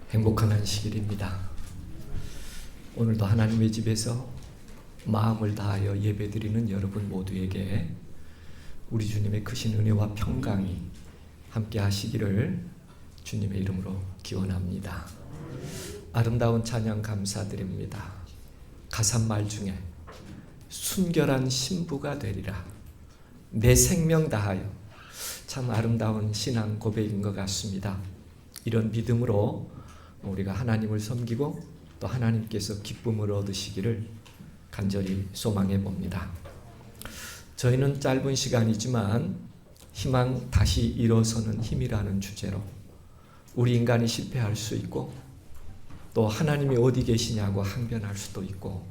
행복한 안식일입니다. 오늘도 하나님의 집에서 마음을 다하여 예배드리는 여러분 모두에게 우리 주님의 크신 은혜와 평강이 함께 하시기를 주님의 이름으로 기원합니다. 아름다운 찬양 감사드립니다. 가사말 중에 순결한 신부가 되리라, 내 생명 다하여, 참 아름다운 신앙 고백인 것 같습니다. 이런 믿음으로 우리가 하나님을 섬기고 또 하나님께서 기쁨을 얻으시기를 간절히 소망해 봅니다. 저희는 짧은 시간이지만 희망 다시 일어서는 힘이라는 주제로 우리 인간이 실패할 수 있고 또 하나님이 어디 계시냐고 항변할 수도 있고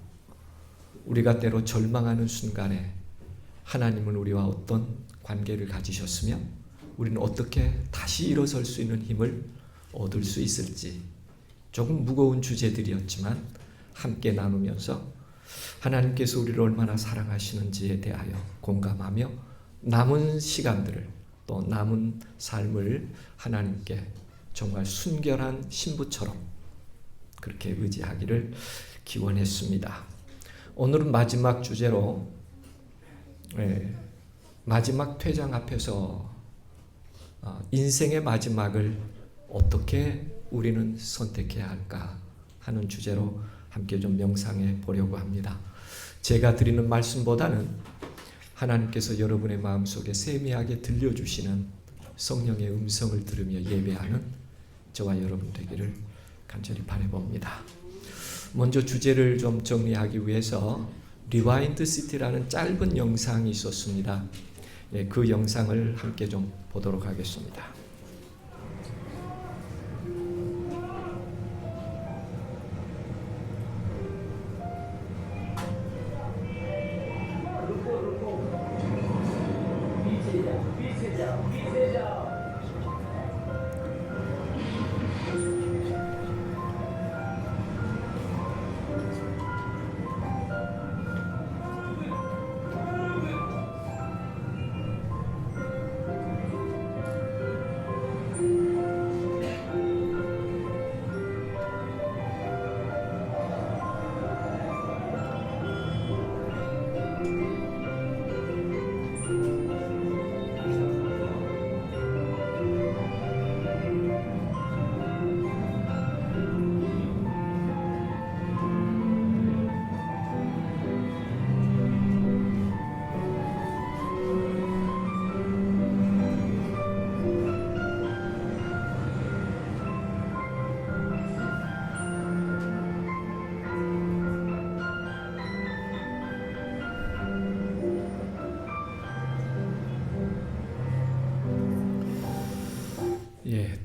우리가 때로 절망하는 순간에 하나님은 우리와 어떤 관계를 가지셨으며 우리는 어떻게 다시 일어설 수 있는 힘을 얻을 수 있을지 조금 무거운 주제들이었지만 함께 나누면서 하나님께서 우리를 얼마나 사랑하시는지에 대하여 공감하며 남은 시간들을 또 남은 삶을 하나님께 정말 순결한 신부처럼 그렇게 의지하기를 기원했습니다. 오늘은 마지막 주제로 마지막 퇴장 앞에서 인생의 마지막을 어떻게 우리는 선택해야 할까 하는 주제로 함께 좀 명상해 보려고 합니다. 제가 드리는 말씀보다는 하나님께서 여러분의 마음속에 세미하게 들려주시는 성령의 음성을 들으며 예배하는 저와 여러분 되기를 간절히 바라봅니다. 먼저 주제를 좀 정리하기 위해서 리와인드 시티라는 짧은 영상이 있었습니다. 그 영상을 함께 좀 보도록 하겠습니다.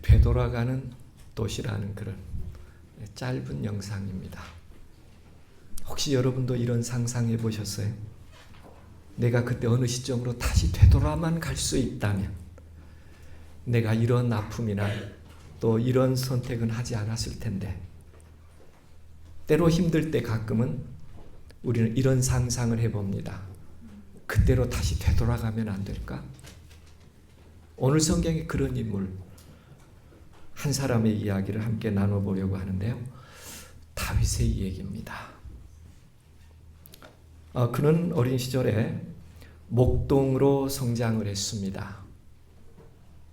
되돌아가는 도시라는 그런 짧은 영상입니다. 혹시 여러분도 이런 상상해 보셨어요? 내가 그때 어느 시점으로 다시 되돌아만 갈 수 있다면 내가 이런 아픔이나 또 이런 선택은 하지 않았을 텐데 때로 힘들 때 가끔은 우리는 이런 상상을 해봅니다. 그때로 다시 되돌아가면 안 될까? 오늘 성경에 그런 인물 한 사람의 이야기를 함께 나눠보려고 하는데요. 다윗의 얘기입니다. 그는 어린 시절에 목동으로 성장을 했습니다.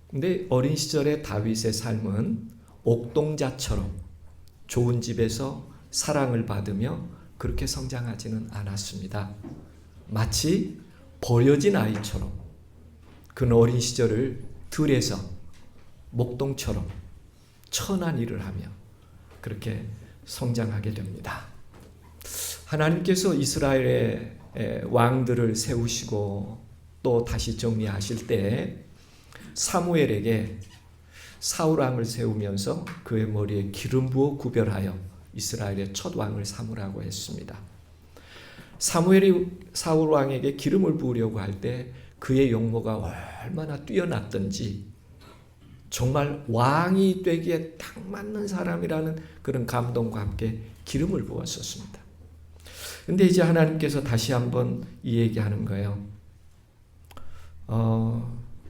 근데 어린 시절의 다윗의 삶은 옥동자처럼 좋은 집에서 사랑을 받으며 그렇게 성장하지는 않았습니다. 마치 버려진 아이처럼 그는 어린 시절을 들에서 목동처럼 천한 일을 하며 그렇게 성장하게 됩니다. 하나님께서 이스라엘의 왕들을 세우시고 또 다시 정리하실 때 사무엘에게 사울 왕을 세우면서 그의 머리에 기름 부어 구별하여 이스라엘의 첫 왕을 삼으라고 했습니다. 사무엘이 사울 왕에게 기름을 부으려고 할 때 그의 용모가 얼마나 뛰어났던지 정말 왕이 되기에 딱 맞는 사람이라는 그런 감동과 함께 기름을 부었었습니다. 근데 이제 하나님께서 다시 한번 이 얘기하는 거예요.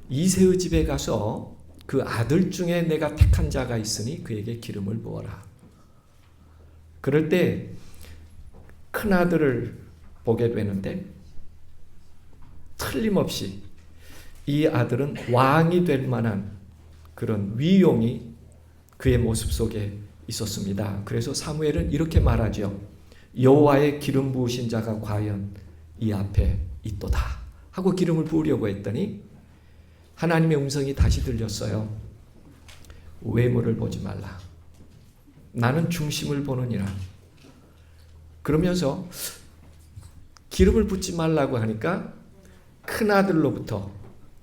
이새의 집에 가서 그 아들 중에 내가 택한 자가 있으니 그에게 기름을 부어라. 그럴 때 큰아들을 보게 되는데 틀림없이 이 아들은 왕이 될 만한 그런 위용이 그의 모습 속에 있었습니다. 그래서 사무엘은 이렇게 말하죠. 여호와의 기름 부으신 자가 과연 이 앞에 있도다 하고 기름을 부으려고 했더니 하나님의 음성이 다시 들렸어요. 외모를 보지 말라. 나는 중심을 보느니라. 그러면서 기름을 붓지 말라고 하니까 큰아들로부터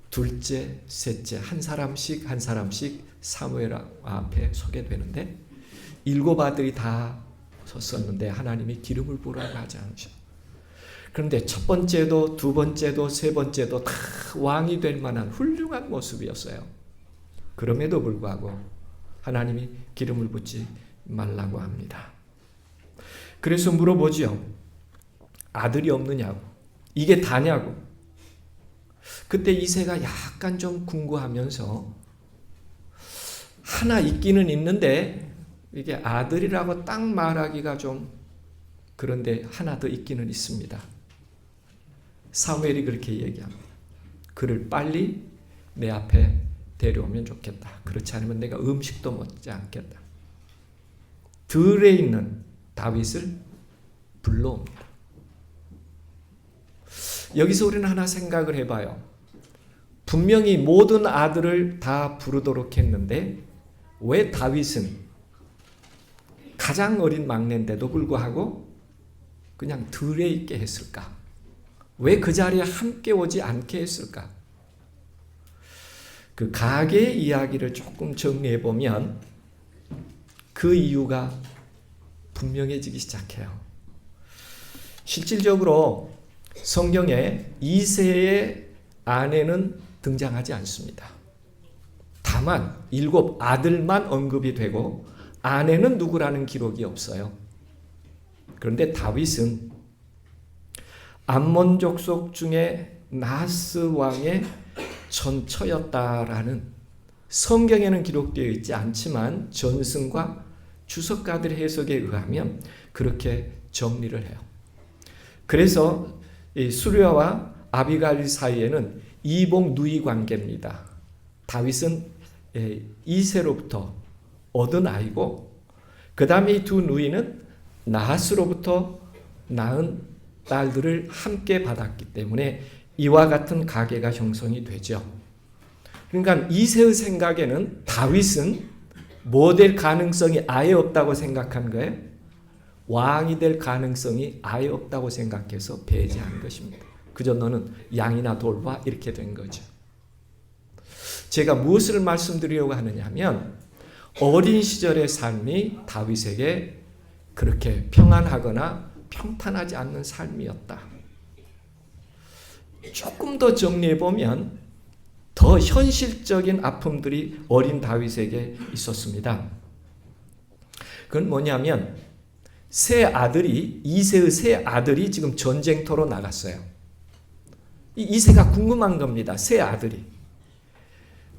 둘째, 셋째 한 사람씩 한 사람씩 사무엘 앞에 서게 되는데 7 아들이 다 섰었는데 하나님이 기름을 부으라고 하지 않으셔. 그런데 첫 번째도 두 번째도 세 번째도 다 왕이 될 만한 훌륭한 모습이었어요. 그럼에도 불구하고 하나님이 기름을 붓지 말라고 합니다. 그래서 물어보죠. 아들이 없느냐고. 이게 다냐고. 그때 이새가 약간 좀 궁금하면서 하나 있기는 있는데 이게 아들이라고 딱 말하기가 좀 그런데 하나 더 있기는 있습니다. 사무엘이 그렇게 얘기합니다. 그를 빨리 내 앞에 데려오면 좋겠다. 그렇지 않으면 내가 음식도 먹지 않겠다. 들에 있는 다윗을 불러옵니다. 여기서 우리는 하나 생각을 해봐요. 분명히 모든 아들을 다 부르도록 했는데 왜 다윗은 가장 어린 막내인데도 불구하고 그냥 들에 있게 했을까? 왜 그 자리에 함께 오지 않게 했을까? 그 가계의 이야기를 조금 정리해 보면 그 이유가 분명해지기 시작해요. 실질적으로 성경에 이새의 아내는 등장하지 않습니다. 다만 7 아들만 언급이 되고 아내는 누구라는 기록이 없어요. 그런데 다윗은 암몬 족속 중에 나하스 왕의 전처였다라는 성경에는 기록되어 있지 않지만 전승과 주석가들의 해석에 의하면 그렇게 정리를 해요. 그래서 수르야와 아비가일 사이에는 이복 누이 관계입니다. 다윗은 이새로부터 얻은 아이고 그 다음에 이 두 누이는 나하스로부터 낳은 딸들을 함께 받았기 때문에 이와 같은 가계가 형성이 되죠. 그러니까 이새의 생각에는 다윗은 뭐 될 가능성이 아예 없다고 생각한 거예요? 왕이 될 가능성이 아예 없다고 생각해서 배제한 것입니다. 그저 너는 양이나 돌봐 이렇게 된 거죠. 제가 무엇을 말씀드리려고 하느냐 하면 어린 시절의 삶이 다윗에게 그렇게 평안하거나 평탄하지 않는 삶이었다. 조금 더 정리해 보면 더 현실적인 아픔들이 어린 다윗에게 있었습니다. 그건 뭐냐면 이새의 세 아들이 지금 전쟁터로 나갔어요. 이새가 궁금한 겁니다. 세 아들이.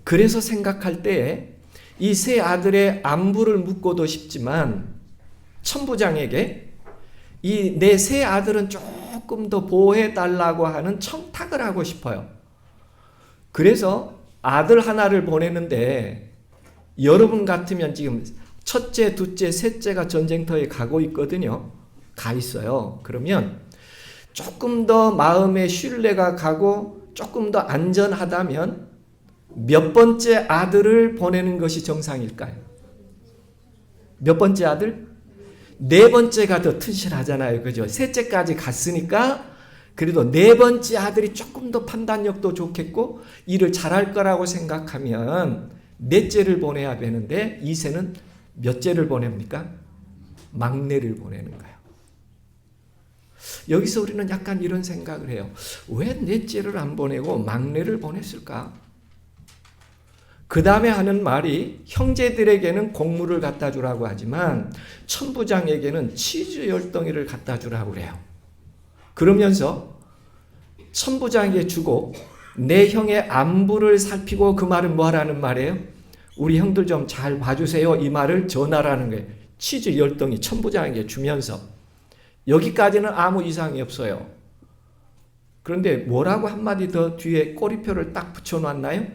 그래서 생각할 때에 이 세 아들의 안부를 묻고도 싶지만 천부장에게 이 내 세 아들은 조금 더 보호해 달라고 하는 청탁을 하고 싶어요. 그래서 아들 하나를 보내는데 여러분 같으면 지금 첫째, 둘째, 셋째가 전쟁터에 가고 있거든요. 가 있어요. 그러면 조금 더 마음의 신뢰가 가고 조금 더 안전하다면 몇 번째 아들을 보내는 것이 정상일까요? 몇 번째 아들? 4번째가 더 튼실하잖아요. 그죠? 셋째까지 갔으니까 그래도 4번째 아들이 조금 더 판단력도 좋겠고 일을 잘할 거라고 생각하면 넷째를 보내야 되는데 이새는 몇째를 보냅니까? 막내를 보내는 거예요. 여기서 우리는 약간 이런 생각을 해요. 왜 넷째를 안 보내고 막내를 보냈을까? 그 다음에 하는 말이 형제들에게는 곡물을 갖다 주라고 하지만 천부장에게는 치즈 10덩이를 갖다 주라고 그래요. 그러면서 천부장에게 주고 내 형의 안부를 살피고 그 말은 뭐 하라는 말이에요? 우리 형들 좀 잘 봐주세요. 이 말을 전하라는 거예요. 치즈 10덩이 천부장에게 주면서 여기까지는 아무 이상이 없어요. 그런데 뭐라고 한마디 더 뒤에 꼬리표를 딱 붙여놨나요?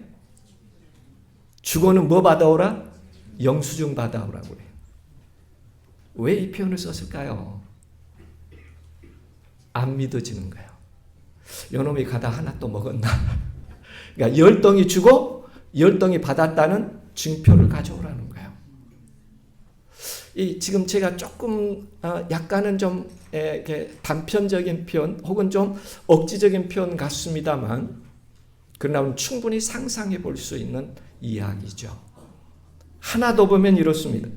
주고는 뭐 받아오라? 영수증 받아오라고 그래요. 왜 이 표현을 썼을까요? 안 믿어지는 거예요. 요놈이 가다 하나 또 먹었나? 그러니까 10덩이 주고 10덩이 받았다는 증표를 가져오라는 거예요. 지금 제가 조금 약간은 좀 이렇게 단편적인 표현 혹은 좀 억지적인 표현 같습니다만 그러나 충분히 상상해 볼 수 있는 이야기죠. 하나 더 보면 이렇습니다.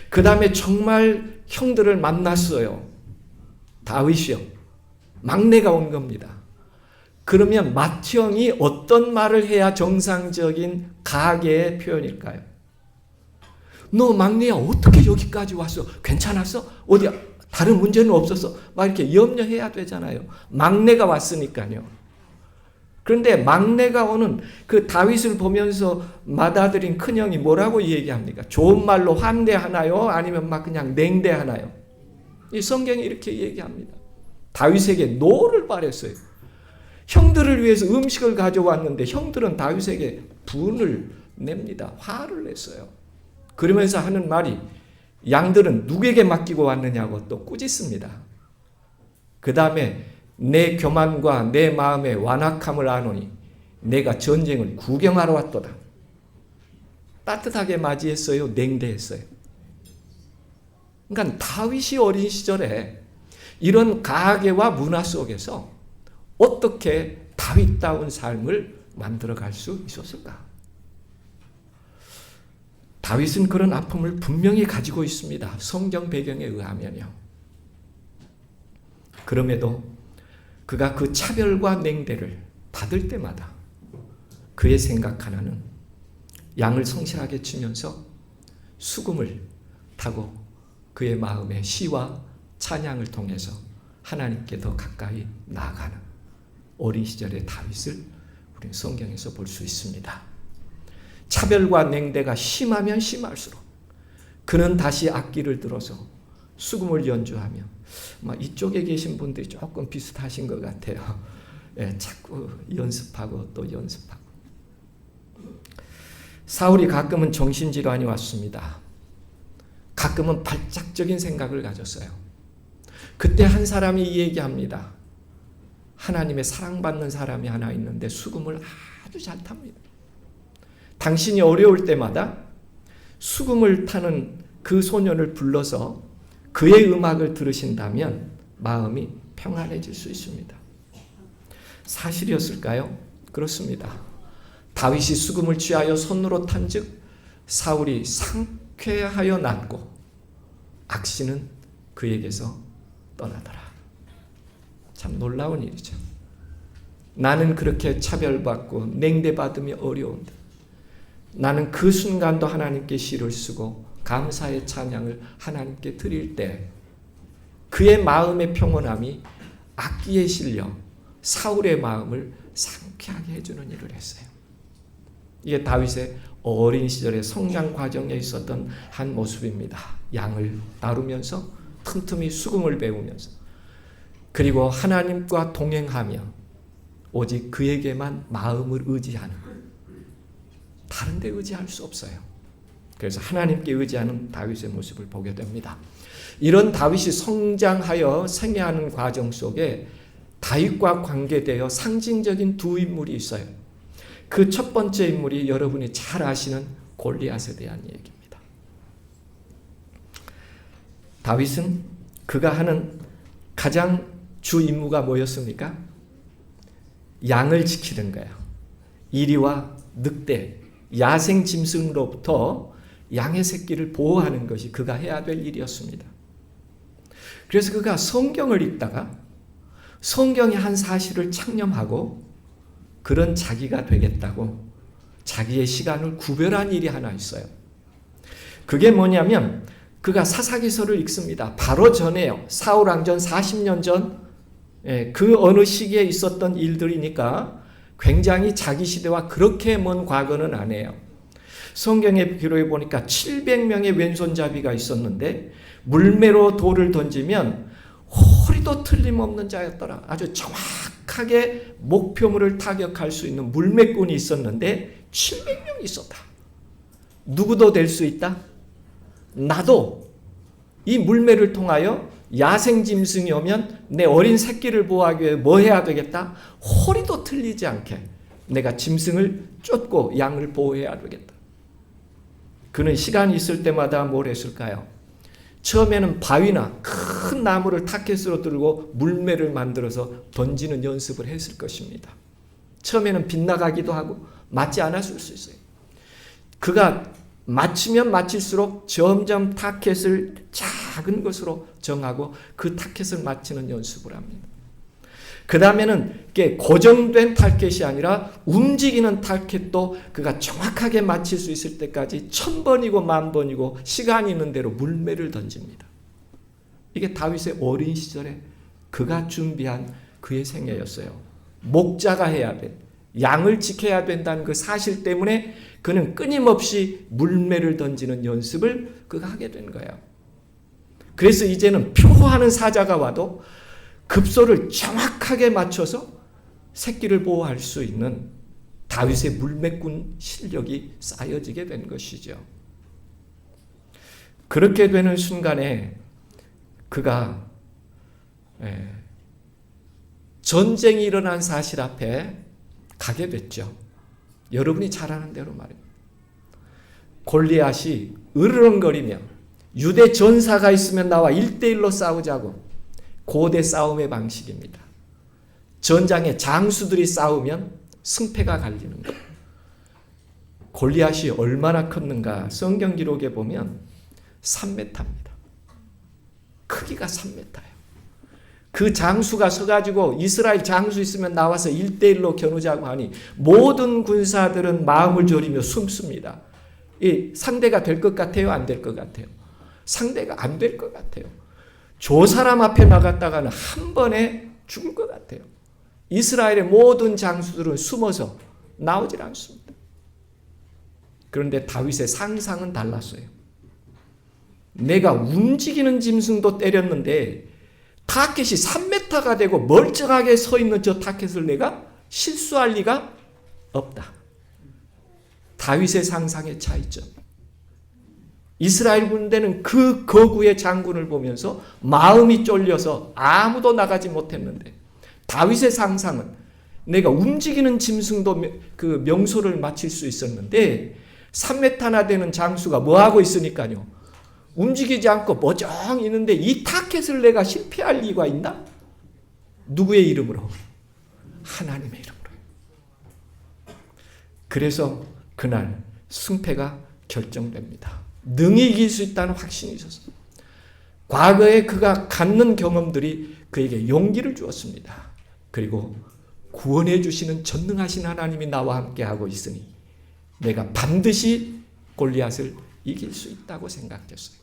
그 다음에 정말 형들을 만났어요. 다윗이요. 막내가 온 겁니다. 그러면 맏형이 어떤 말을 해야 정상적인 가계의 표현일까요? 너 막내야 어떻게 여기까지 왔어? 괜찮았어? 어디 다른 문제는 없었어? 막 이렇게 염려해야 되잖아요. 막내가 왔으니까요. 그런데 막내가 오는 그 다윗을 보면서 맏아들인 큰형이 뭐라고 얘기합니까? 좋은 말로 환대하나요? 아니면 막 그냥 냉대하나요? 이 성경이 이렇게 얘기합니다. 다윗에게 노를 바랬어요. 형들을 위해서 음식을 가져왔는데 형들은 다윗에게 분을 냅니다. 화를 냈어요. 그러면서 하는 말이 양들은 누구에게 맡기고 왔느냐고 또 꾸짖습니다. 그 다음에 내 교만과 내 마음의 완악함을 아노니 내가 전쟁을 구경하러 왔도다. 따뜻하게 맞이했어요? 냉대했어요? 그러니까 다윗이 어린 시절에 이런 가계와 문화 속에서 어떻게 다윗다운 삶을 만들어갈 수 있었을까? 다윗은 그런 아픔을 분명히 가지고 있습니다. 성경 배경에 의하면요. 그럼에도 그가 그 차별과 냉대를 받을 때마다 그의 생각 하나는 양을 성실하게 치면서 수금을 타고 그의 마음의 시와 찬양을 통해서 하나님께 더 가까이 나아가는 어린 시절의 다윗을 우리는 성경에서 볼 수 있습니다. 차별과 냉대가 심하면 심할수록 그는 다시 악기를 들어서 수금을 연주하며 이쪽에 계신 분들이 조금 비슷하신 것 같아요. 예, 자꾸 연습하고 또 연습하고. 사울이 가끔은 정신질환이 왔습니다. 가끔은 발작적인 생각을 가졌어요. 그때 한 사람이 얘기합니다. 하나님의 사랑받는 사람이 하나 있는데 수금을 아주 잘 탑니다. 당신이 어려울 때마다 수금을 타는 그 소년을 불러서 그의 음악을 들으신다면 마음이 평안해질 수 있습니다. 사실이었을까요? 그렇습니다. 다윗이 수금을 취하여 손으로 탄즉 사울이 상쾌하여 낫고 악신은 그에게서 떠나더라. 참 놀라운 일이죠. 나는 그렇게 차별받고 냉대받으며 어려운데 나는 그 순간도 하나님께 시를 쓰고 감사의 찬양을 하나님께 드릴 때 그의 마음의 평온함이 악기에 실려 사울의 마음을 상쾌하게 해주는 일을 했어요. 이게 다윗의 어린 시절의 성장 과정에 있었던 한 모습입니다. 양을 다루면서 틈틈이 수금을 배우면서 그리고 하나님과 동행하며 오직 그에게만 마음을 의지하는, 다른 데 의지할 수 없어요. 그래서 하나님께 의지하는 다윗의 모습을 보게 됩니다. 이런 다윗이 성장하여 생애하는 과정 속에 다윗과 관계되어 상징적인 두 인물이 있어요. 그 첫 번째 인물이 여러분이 잘 아시는 골리앗에 대한 얘기입니다. 다윗은 그가 하는 가장 주 임무가 뭐였습니까? 양을 지키는 거예요. 이리와 늑대, 야생 짐승으로부터 양의 새끼를 보호하는 것이 그가 해야 될 일이었습니다. 그래서 그가 성경을 읽다가 성경의 한 사실을 창념하고 그런 자기가 되겠다고 자기의 시간을 구별한 일이 하나 있어요. 그게 뭐냐면 그가 사사기서를 읽습니다. 바로 전에요. 사울 왕전 40년 전 그 어느 시기에 있었던 일들이니까 굉장히 자기 시대와 그렇게 먼 과거는 아니에요. 성경의 기록에 보니까 700명의 왼손잡이가 있었는데 물매로 돌을 던지면 허리도 틀림없는 자였더라. 아주 정확하게 목표물을 타격할 수 있는 물매꾼이 있었는데 700명이 있었다. 누구도 될 수 있다? 나도 이 물매를 통하여 야생 짐승이 오면 내 어린 새끼를 보호하기 위해 뭐 해야 되겠다? 허리도 틀리지 않게 내가 짐승을 쫓고 양을 보호해야 되겠다. 그는 시간이 있을 때마다 뭘 했을까요? 처음에는 바위나 큰 나무를 타켓으로 들고 물매를 만들어서 던지는 연습을 했을 것입니다. 처음에는 빗나가기도 하고 맞지 않았을 수 있어요. 그가 맞추면 맞출수록 점점 타켓을 작은 것으로 정하고 그 타켓을 맞추는 연습을 합니다. 그 다음에는 고정된 타켓이 아니라 움직이는 타켓도 그가 정확하게 맞출 수 있을 때까지 1000번이고 10,000번이고 시간이 있는 대로 물매를 던집니다. 이게 다윗의 어린 시절에 그가 준비한 그의 생애였어요. 목자가 해야 돼. 양을 지켜야 된다는 그 사실 때문에 그는 끊임없이 물매를 던지는 연습을 그가 하게 된 거예요. 그래서 이제는 표하는 사자가 와도 급소를 정확하게 맞춰서 새끼를 보호할 수 있는 다윗의 물매꾼 실력이 쌓여지게 된 것이죠. 그렇게 되는 순간에 그가 전쟁이 일어난 사실 앞에 가게 됐죠. 여러분이 잘 아는 대로 말입니다. 골리앗이 으르렁거리며 유대 전사가 있으면 나와 1대1로 싸우자고 고대 싸움의 방식입니다. 전장에 장수들이 싸우면 승패가 갈리는 거예요. 골리앗이 얼마나 컸는가 성경 기록에 보면 3m입니다. 크기가 3m예요. 그 장수가 서가지고 이스라엘 장수 있으면 나와서 1대1로 겨누자고 하니 모든 군사들은 마음을 졸이며 숨습니다. 이 상대가 될 것 같아요? 안 될 것 같아요? 상대가 안 될 것 같아요. 저 사람 앞에 나갔다가는 한 번에 죽을 것 같아요. 이스라엘의 모든 장수들은 숨어서 나오질 않습니다. 그런데 다윗의 상상은 달랐어요. 내가 움직이는 짐승도 때렸는데 타켓이 3m가 되고 멀쩡하게 서 있는 저 타켓을 내가 실수할 리가 없다. 다윗의 상상의 차이점. 이스라엘 군대는 그 거구의 장군을 보면서 마음이 쫄려서 아무도 나가지 못했는데 다윗의 상상은 내가 움직이는 짐승도 그 명소를 맞출 수 있었는데 3m나 되는 장수가 뭐하고 있으니까요. 움직이지 않고 머정 있는데 이 타켓을 내가 실패할 리가 있나? 누구의 이름으로? 하나님의 이름으로. 그래서 그날 승패가 결정됩니다. 능히 이길 수 있다는 확신이 있었습니다. 과거에 그가 갖는 경험들이 그에게 용기를 주었습니다. 그리고 구원해 주시는 전능하신 하나님이 나와 함께하고 있으니 내가 반드시 골리앗을 이길 수 있다고 생각했어요.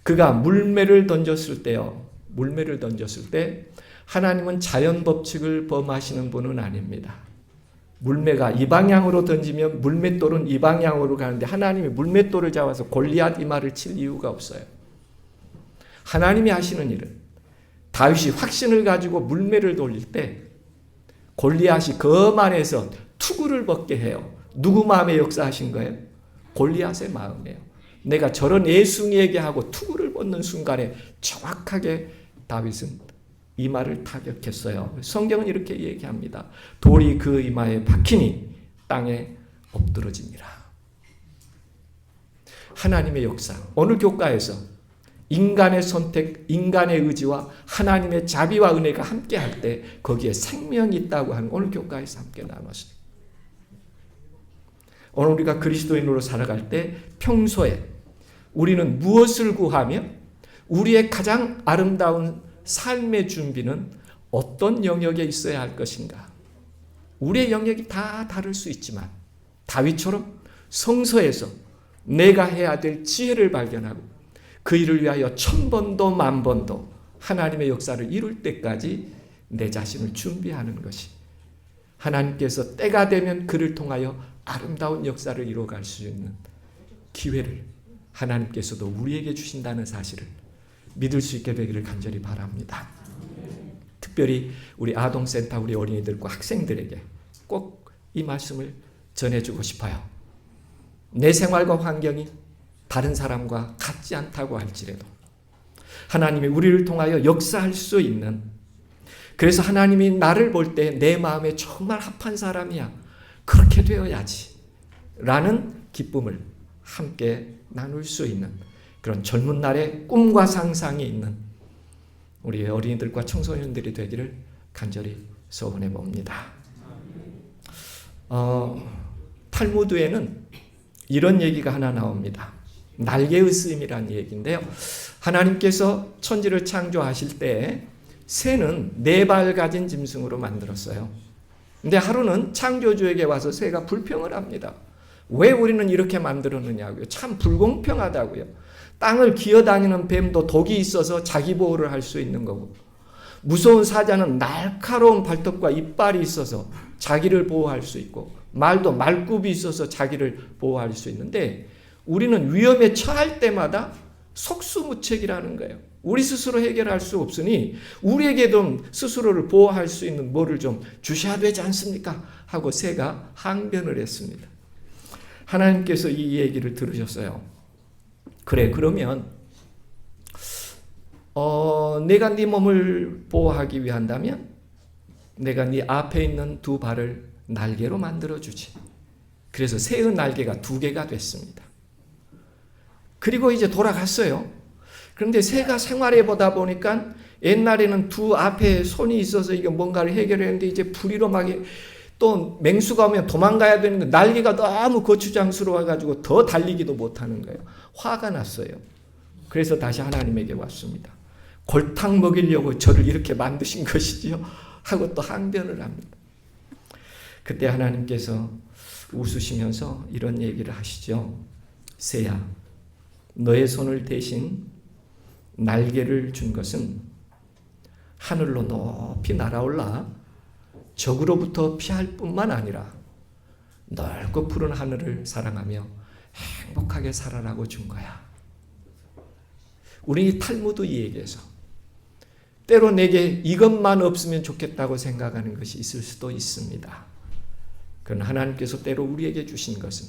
그가 물매를 던졌을 때요. 물매를 던졌을 때 하나님은 자연 법칙을 범하시는 분은 아닙니다. 물매가 이 방향으로 던지면 물맷돌은 이 방향으로 가는데 하나님이 물맷돌을 잡아서 골리앗 이마를 칠 이유가 없어요. 하나님이 하시는 일은 다윗이 확신을 가지고 물매를 돌릴 때 골리앗이 거만해서 투구를 벗게 해요. 누구 마음에 역사하신 거예요? 골리앗의 마음이에요. 내가 저런 예순이에게 하고 투구를 벗는 순간에 정확하게 다윗은 이마를 타격했어요. 성경은 이렇게 얘기합니다. 돌이 그 이마에 박히니 땅에 엎드러지니라. 하나님의 역사. 오늘 교과에서 인간의 선택, 인간의 의지와 하나님의 자비와 은혜가 함께할 때 거기에 생명이 있다고 하는 오늘 교과에서 함께 나눴습니다. 오늘 우리가 그리스도인으로 살아갈 때 평소에 우리는 무엇을 구하며 우리의 가장 아름다운 삶의 준비는 어떤 영역에 있어야 할 것인가? 우리의 영역이 다 다를 수 있지만 다윗처럼 성서에서 내가 해야 될 지혜를 발견하고 그 일을 위하여 1000번도 10,000번도 하나님의 역사를 이룰 때까지 내 자신을 준비하는 것이 하나님께서 때가 되면 그를 통하여 아름다운 역사를 이루어갈 수 있는 기회를 하나님께서도 우리에게 주신다는 사실을 믿을 수 있게 되기를 간절히 바랍니다. 특별히 우리 아동센터 우리 어린이들과 학생들에게 꼭 이 말씀을 전해주고 싶어요. 내 생활과 환경이 다른 사람과 같지 않다고 할지라도 하나님이 우리를 통하여 역사할 수 있는, 그래서 하나님이 나를 볼 때 내 마음에 정말 합한 사람이야, 그렇게 되어야지 라는 기쁨을 함께 나눌 수 있는 그런 젊은 날의 꿈과 상상이 있는 우리 어린이들과 청소년들이 되기를 간절히 소원해 봅니다. 탈무드에는 이런 얘기가 하나 나옵니다. 날개의 쓰임이라는 얘기인데요. 하나님께서 천지를 창조하실 때 새는 4발 가진 짐승으로 만들었어요. 근데 하루는 창조주에게 와서 새가 불평을 합니다. 왜 우리는 이렇게 만들었느냐고요. 참 불공평하다고요. 땅을 기어다니는 뱀도 독이 있어서 자기 보호를 할 수 있는 거고, 무서운 사자는 날카로운 발톱과 이빨이 있어서 자기를 보호할 수 있고, 말도 말굽이 있어서 자기를 보호할 수 있는데 우리는 위험에 처할 때마다 속수무책이라는 거예요. 우리 스스로 해결할 수 없으니 우리에게 좀 스스로를 보호할 수 있는 뭐를 좀 주셔야 되지 않습니까? 하고 새가 항변을 했습니다. 하나님께서 이 얘기를 들으셨어요. 그래, 그러면 내가 네 몸을 보호하기 위한다면 내가 네 앞에 있는 2발을 날개로 만들어주지. 그래서 새의 날개가 2개가 됐습니다. 그리고 이제 돌아갔어요. 그런데 새가 생활해 보다 보니까 옛날에는 2 앞에 손이 있어서 이게 뭔가를 해결했는데 이제 불의로 막 또 맹수가 오면 도망가야 되는 거, 날개가 너무 거추장스러워가지고 더 달리기도 못하는 거예요. 화가 났어요. 그래서 다시 하나님에게 왔습니다. 골탕 먹이려고 저를 이렇게 만드신 것이지요? 하고 또 항변을 합니다. 그때 하나님께서 웃으시면서 이런 얘기를 하시죠. 새야, 너의 손을 대신 날개를 준 것은 하늘로 높이 날아올라 적으로부터 피할 뿐만 아니라 넓고 푸른 하늘을 사랑하며 행복하게 살아라고 준 거야. 우리 탈무드 이 얘기에서 때로 내게 이것만 없으면 좋겠다고 생각하는 것이 있을 수도 있습니다. 그러나 하나님께서 때로 우리에게 주신 것은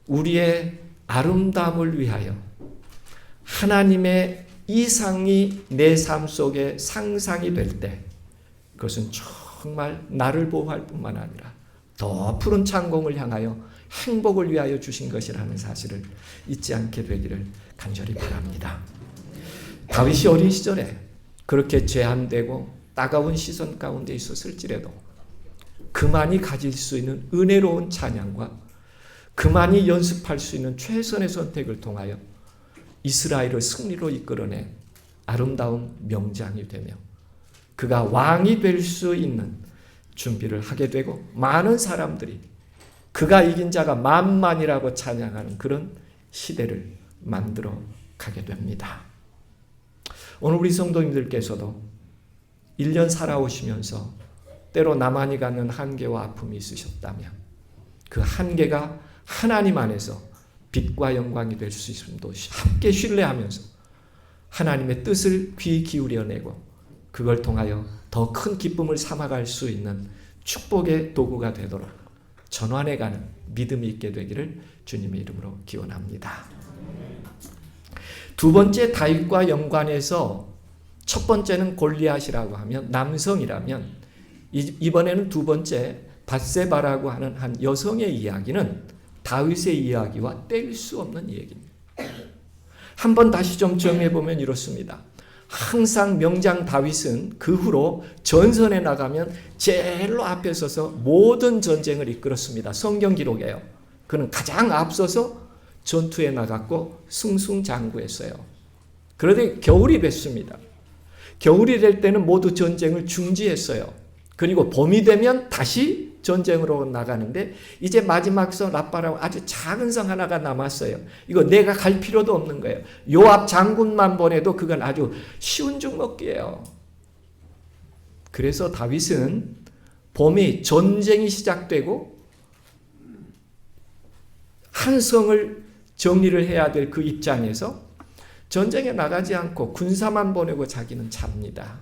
우리의 아름다움을 위하여 하나님의 이상이 내 삶 속에 상상이 될 때 그것은 정말 나를 보호할 뿐만 아니라 더 푸른 창공을 향하여 행복을 위하여 주신 것이라는 사실을 잊지 않게 되기를 간절히 바랍니다. 다윗이 어린 시절에 그렇게 제한되고 따가운 시선 가운데 있었을지라도 그만이 가질 수 있는 은혜로운 찬양과 그만이 연습할 수 있는 최선의 선택을 통하여 이스라엘을 승리로 이끌어낸 아름다운 명장이 되며 그가 왕이 될 수 있는 준비를 하게 되고 많은 사람들이 그가 이긴 자가 만만이라고 찬양하는 그런 시대를 만들어 가게 됩니다. 오늘 우리 성도님들께서도 1년 살아오시면서 때로 나만이 갖는 한계와 아픔이 있으셨다면 그 한계가 하나님 안에서 빛과 영광이 될 수 있음도 함께 신뢰하면서 하나님의 뜻을 귀 기울여내고 그걸 통하여 더 큰 기쁨을 삼아갈 수 있는 축복의 도구가 되도록 전환해가는 믿음이 있게 되기를 주님의 이름으로 기원합니다. 2번째 다윗과 연관해서 첫 번째는 골리앗이라고 하면 남성이라면 이번에는 2번째 밧세바라고 하는 한 여성의 이야기는 다윗의 이야기와 뗄 수 없는 얘기입니다. 한번 다시 좀 정리해보면 이렇습니다. 항상 명장 다윗은 그 후로 전선에 나가면 제일로 앞에 서서 모든 전쟁을 이끌었습니다. 성경 기록에요. 그는 가장 앞서서 전투에 나갔고 승승장구했어요. 그런데 겨울이 됐습니다. 겨울이 될 때는 모두 전쟁을 중지했어요. 그리고 봄이 되면 다시 전쟁으로 나가는데 이제 마지막 성 라빠라고 아주 작은 성 하나가 남았어요. 이거 내가 갈 필요도 없는 거예요. 요압 장군만 보내도 그건 아주 쉬운 죽먹기예요. 그래서 다윗은 봄이 전쟁이 시작되고 한 성을 정리를 해야 될 그 입장에서 전쟁에 나가지 않고 군사만 보내고 자기는 잡니다.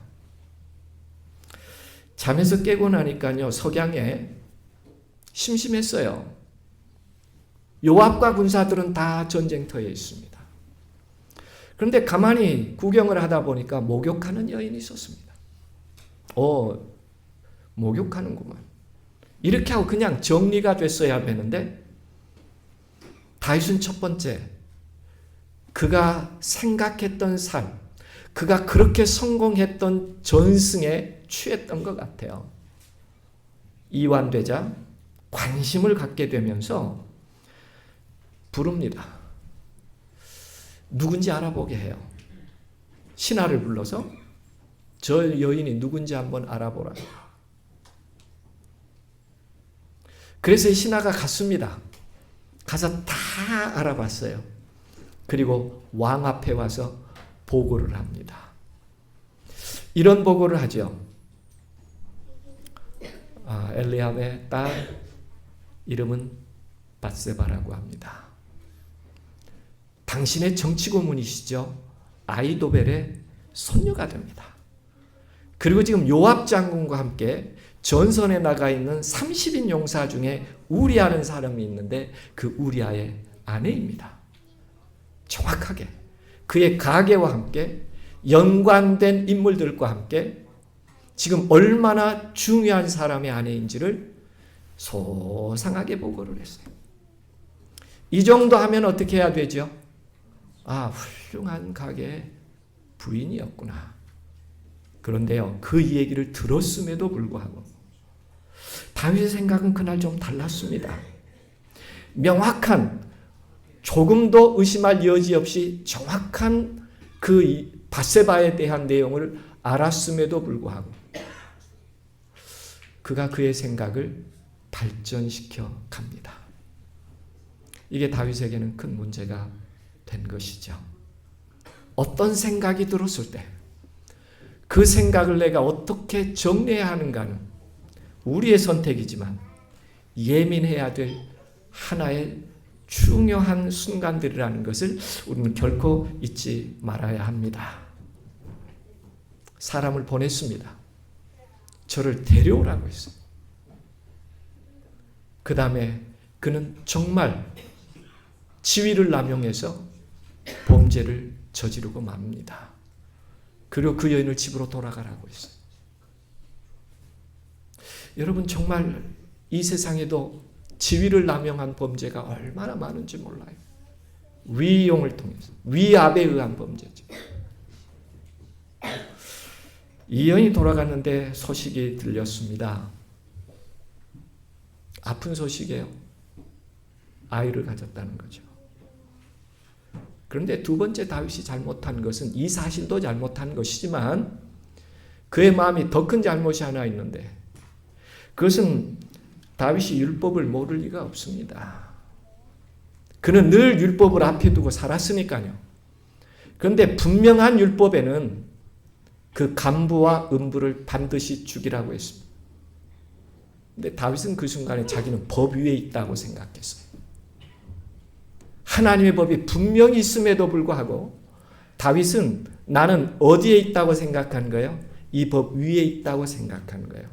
잠에서 깨고 나니까요, 석양에 심심했어요. 요압과 군사들은 다 전쟁터에 있습니다. 그런데 가만히 구경을 하다 보니까 목욕하는 여인이 있었습니다. 목욕하는구만. 이렇게 하고 그냥 정리가 됐어야 되는데, 다윗은 첫 번째, 그가 생각했던 삶, 그가 그렇게 성공했던 전승에 취했던 것 같아요. 이완되자 관심을 갖게 되면서 부릅니다. 누군지 알아보게 해요. 신하를 불러서 저 여인이 누군지 한번 알아보라. 그래서 신하가 갔습니다. 가서 다 알아봤어요. 그리고 왕 앞에 와서 보고를 합니다. 이런 보고를 하죠. 엘리압의 딸 이름은 밧세바라고 합니다. 당신의 정치 고문이시죠. 아히도벨의 손녀가 됩니다. 그리고 지금 요압 장군과 함께 전선에 나가 있는 30인 용사 중에 우리아라는 사람이 있는데 그 우리아의 아내입니다. 정확하게 그의 가계와 함께 연관된 인물들과 함께 지금 얼마나 중요한 사람의 아내인지를 소상하게 보고를 했어요. 이 정도 하면 어떻게 해야 되죠? 훌륭한 가게의 부인이었구나. 그런데요, 그 얘기를 들었음에도 불구하고 다윗의 생각은 그날 좀 달랐습니다. 명확한, 조금도 의심할 여지 없이 정확한 그 밧세바에 대한 내용을 알았음에도 불구하고 그가 그의 생각을 발전시켜 갑니다. 이게 다윗에게는 큰 문제가 된 것이죠. 어떤 생각이 들었을 때 그 생각을 내가 어떻게 정리해야 하는가는 우리의 선택이지만 예민해야 될 하나의 중요한 순간들이라는 것을 우리는 결코 잊지 말아야 합니다. 사람을 보냈습니다. 저를 데려오라고 했어요. 그 다음에 그는 정말 지위를 남용해서 범죄를 저지르고 맙니다. 그리고 그 여인을 집으로 돌아가라고 했어요. 여러분, 정말 이 세상에도 지위를 남용한 범죄가 얼마나 많은지 몰라요. 위용을 통해서, 위압에 의한 범죄죠. 이 여인이 돌아갔는데 소식이 들렸습니다. 아픈 소식이에요. 아이를 가졌다는 거죠. 그런데 두 번째 다윗이 잘못한 것은 이 사실도 잘못한 것이지만 그의 마음이 더 큰 잘못이 하나 있는데 그것은 다윗이 율법을 모를 리가 없습니다. 그는 늘 율법을 앞에 두고 살았으니까요. 그런데 분명한 율법에는 그 간부와 음부를 반드시 죽이라고 했습니다. 근데 다윗은 그 순간에 자기는 법 위에 있다고 생각했어요. 하나님의 법이 분명히 있음에도 불구하고 다윗은 나는 어디에 있다고 생각한 거예요? 이 법 위에 있다고 생각한 거예요.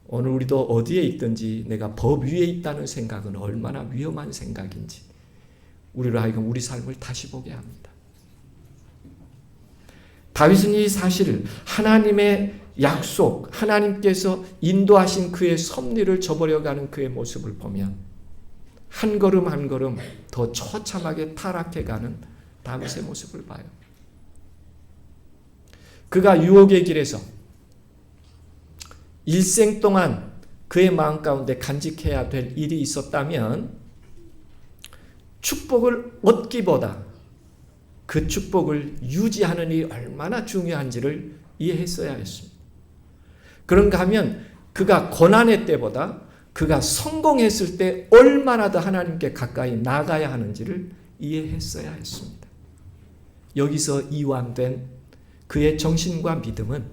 오늘 우리도 어디에 있든지 내가 법 위에 있다는 생각은 얼마나 위험한 생각인지 우리로 하여금 우리 삶을 다시 보게 합니다. 다윗은 이 사실을, 하나님의 약속, 하나님께서 인도하신 그의 섭리를 저버려가는 그의 모습을 보면 한 걸음 한 걸음 더 처참하게 타락해가는 다윗의 모습을 봐요. 그가 유혹의 길에서 일생 동안 그의 마음 가운데 간직해야 될 일이 있었다면 축복을 얻기보다 그 축복을 유지하는 일이 얼마나 중요한지를 이해했어야 했습니다. 그런가 하면 그가 고난의 때보다 그가 성공했을 때 얼마나 더 하나님께 가까이 나가야 하는지를 이해했어야 했습니다. 여기서 이완된 그의 정신과 믿음은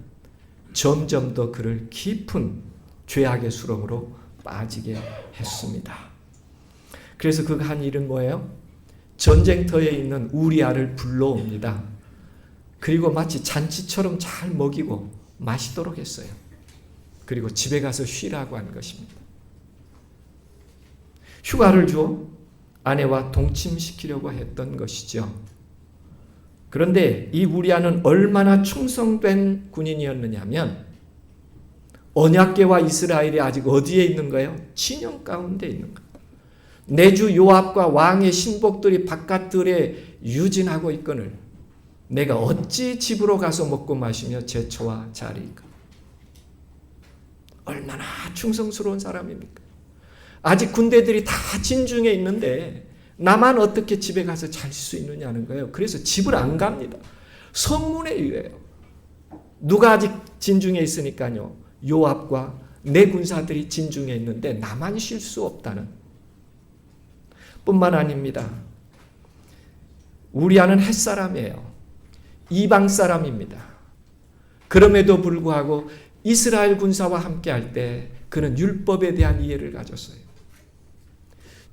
점점 더 그를 깊은 죄악의 수렁으로 빠지게 했습니다. 그래서 그가 한 일은 뭐예요? 전쟁터에 있는 우리아를 불러옵니다. 그리고 마치 잔치처럼 잘 먹이고 마시도록 했어요. 그리고 집에 가서 쉬라고 한 것입니다. 휴가를 주어 아내와 동침시키려고 했던 것이죠. 그런데 이 우리아는 얼마나 충성된 군인이었느냐 하면 언약궤와 이스라엘이 아직 어디에 있는 거예요? 진영 가운데 있는 거예요. 내주 요압과 왕의 신복들이 바깥들에 유진하고 있거늘 내가 어찌 집으로 가서 먹고 마시며 제 처와 자리일까? 얼마나 충성스러운 사람입니까? 아직 군대들이 다 진중에 있는데 나만 어떻게 집에 가서 잘 수 있느냐는 거예요. 그래서 집을 안 갑니다. 성문에 의해요. 누가 아직 진중에 있으니까요. 요압과 내 군사들이 진중에 있는데 나만 쉴 수 없다는 뿐만 아닙니다. 우리아는 햇사람이에요. 이방 사람입니다. 그럼에도 불구하고 이스라엘 군사와 함께 할 때 그는 율법에 대한 이해를 가졌어요.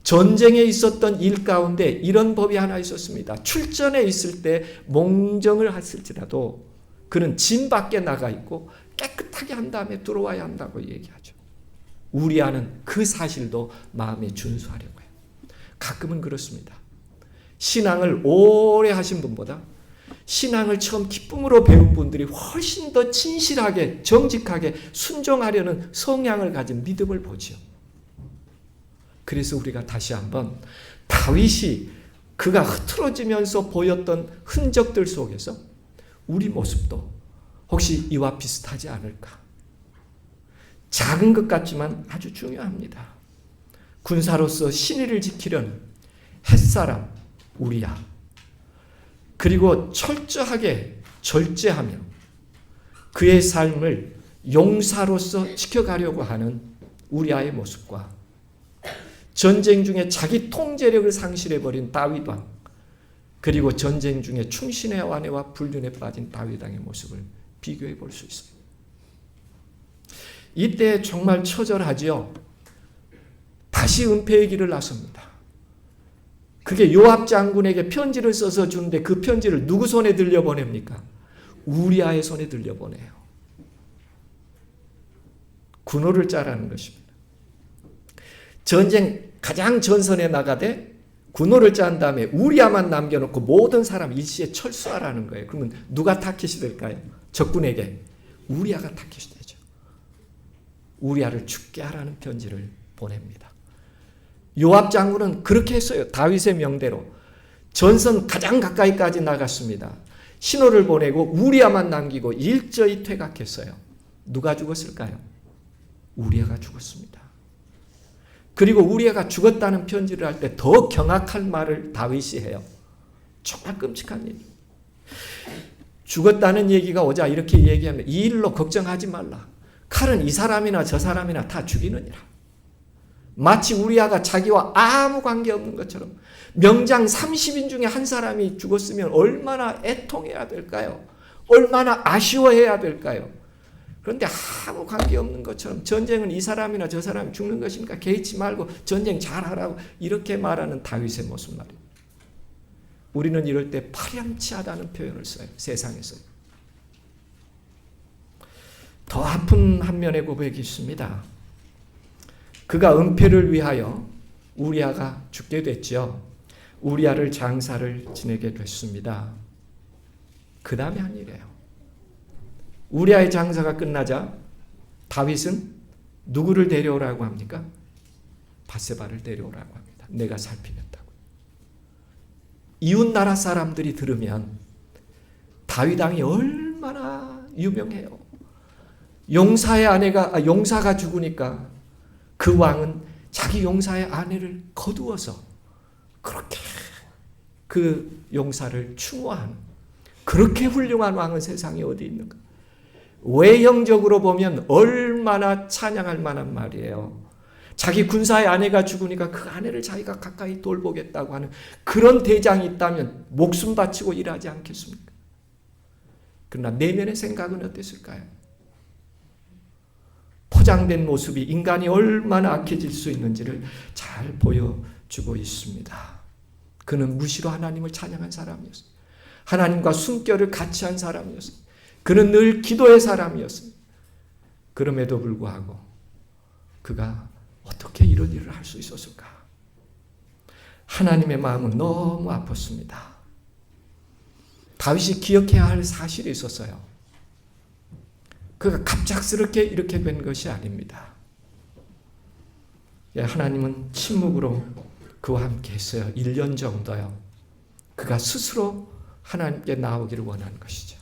전쟁에 있었던 일 가운데 이런 법이 하나 있었습니다. 출전에 있을 때 몽정을 했을지라도 그는 진 밖에 나가 있고 깨끗하게 한 다음에 들어와야 한다고 얘기하죠. 우리아는 그 사실도 마음에 준수하려고 해요. 가끔은 그렇습니다. 신앙을 오래 하신 분보다 신앙을 처음 기쁨으로 배운 분들이 훨씬 더 진실하게 정직하게 순종하려는 성향을 가진 믿음을 보지요. 그래서 우리가 다시 한번 다윗이 그가 흐트러지면서 보였던 흔적들 속에서 우리 모습도 혹시 이와 비슷하지 않을까? 작은 것 같지만 아주 중요합니다. 군사로서 신의를 지키려는 햇사람 우리야. 그리고 철저하게 절제하며 그의 삶을 용사로서 지켜가려고 하는 우리아의 모습과 전쟁 중에 자기 통제력을 상실해버린 다윗 왕 그리고 전쟁 중에 충신의 아내와 불륜에 빠진 다윗 왕의 모습을 비교해 볼 수 있어요. 이때 정말 처절하지요. 다시 은폐의 길을 나섭니다. 그게 요압 장군에게 편지를 써서 주는데 그 편지를 누구 손에 들려보냅니까? 우리아의 손에 들려보내요. 군호를 짜라는 것입니다. 전쟁 가장 전선에 나가되 군호를 짠 다음에 우리아만 남겨놓고 모든 사람 일시에 철수하라는 거예요. 그러면 누가 타켓이 될까요? 적군에게 우리아가 타켓이 되죠. 우리아를 죽게 하라는 편지를 보냅니다. 요압 장군은 그렇게 했어요. 다윗의 명대로 전선 가장 가까이까지 나갔습니다. 신호를 보내고 우리아만 남기고 일제히 퇴각했어요. 누가 죽었을까요? 우리아가 죽었습니다. 그리고 우리아가 죽었다는 편지를 할 때 더 경악할 말을 다윗이 해요. 정말 끔찍한 얘기. 죽었다는 얘기가 오자 이렇게 얘기하면 이 일로 걱정하지 말라. 칼은 이 사람이나 저 사람이나 다 죽이느니라. 마치 우리아가 자기와 아무 관계없는 것처럼 명장 30인 중에 한 사람이 죽었으면 얼마나 애통해야 될까요? 얼마나 아쉬워해야 될까요? 그런데 아무 관계없는 것처럼 전쟁은 이 사람이나 저 사람이 죽는 것이니까 개의치 말고 전쟁 잘하라고 이렇게 말하는 다윗의 모습 말이에요. 우리는 이럴 때 파렴치하다는 표현을 써요. 세상에서. 더 아픈 한 면의 고백이 있습니다. 그가 은폐를 위하여 우리아가 죽게 됐죠. 우리아를 장사를 지내게 됐습니다. 그 다음에 한 일이에요. 우리아의 장사가 끝나자 다윗은 누구를 데려오라고 합니까? 밧세바를 데려오라고 합니다. 내가 살피겠다고. 이웃 나라 사람들이 들으면 다윗 왕이 얼마나 유명해요. 용사가 죽으니까 그 왕은 자기 용사의 아내를 거두어서 그렇게 그 용사를 추모하는 그렇게 훌륭한 왕은 세상에 어디 있는가? 외형적으로 보면 얼마나 찬양할 만한 말이에요. 자기 군사의 아내가 죽으니까 그 아내를 자기가 가까이 돌보겠다고 하는 그런 대장이 있다면 목숨 바치고 일하지 않겠습니까? 그러나 내면의 생각은 어땠을까요? 포장된 모습이 인간이 얼마나 악해질 수 있는지를 잘 보여줍니다. 주고 있습니다. 그는 무시로 하나님을 찬양한 사람이었어요. 하나님과 숨결을 같이 한 사람이었어요. 그는 늘 기도의 사람이었어요. 그럼에도 불구하고 그가 어떻게 이런 일을 할 수 있었을까? 하나님의 마음은 너무 아팠습니다. 다윗이 기억해야 할 사실이 있었어요. 그가 갑작스럽게 이렇게 된 것이 아닙니다. 하나님은 침묵으로 그와 함께 했어요. 1년 정도요. 그가 스스로 하나님께 나오기를 원한 것이죠.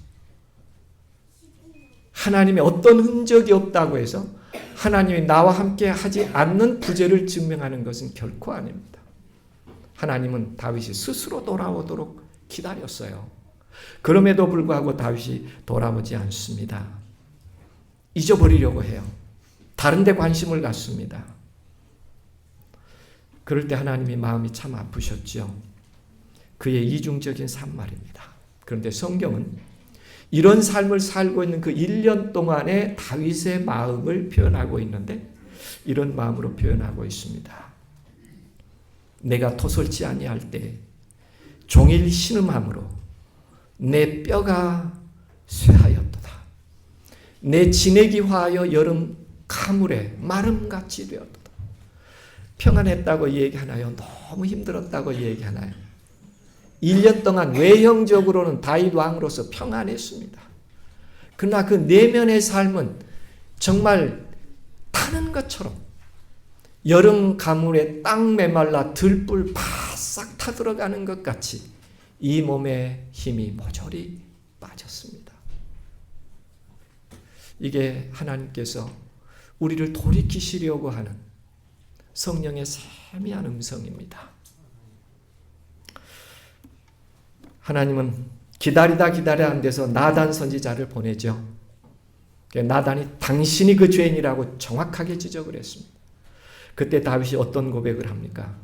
하나님의 어떤 흔적이 없다고 해서 하나님이 나와 함께 하지 않는 부재를 증명하는 것은 결코 아닙니다. 하나님은 다윗이 스스로 돌아오도록 기다렸어요. 그럼에도 불구하고 다윗이 돌아오지 않습니다. 잊어버리려고 해요. 다른 데 관심을 갖습니다. 그럴 때 하나님이 마음이 참 아프셨죠. 그의 이중적인 삶 말입니다. 그런데 성경은 이런 삶을 살고 있는 그 1년 동안의 다윗의 마음을 표현하고 있는데 이런 마음으로 표현하고 있습니다. 내가 토설치 아니할 때 종일 신음함으로 내 뼈가 쇠하였도다. 내 지내기 화하여 여름 가물에 마름같이 되었도다. 평안했다고 얘기하나요? 너무 힘들었다고 얘기하나요? 1년 동안 외형적으로는 다윗 왕으로서 평안했습니다. 그러나 그 내면의 삶은 정말 타는 것처럼 여름 가물에 땅 메말라 들불 바싹 타들어가는 것 같이 이 몸의 힘이 모조리 빠졌습니다. 이게 하나님께서 우리를 돌이키시려고 하는 성령의 세미한 음성입니다. 하나님은 기다리다 안 돼서 나단 선지자를 보내죠. 나단이 당신이 그 죄인이라고 정확하게 지적을 했습니다. 그때 다윗이 어떤 고백을 합니까?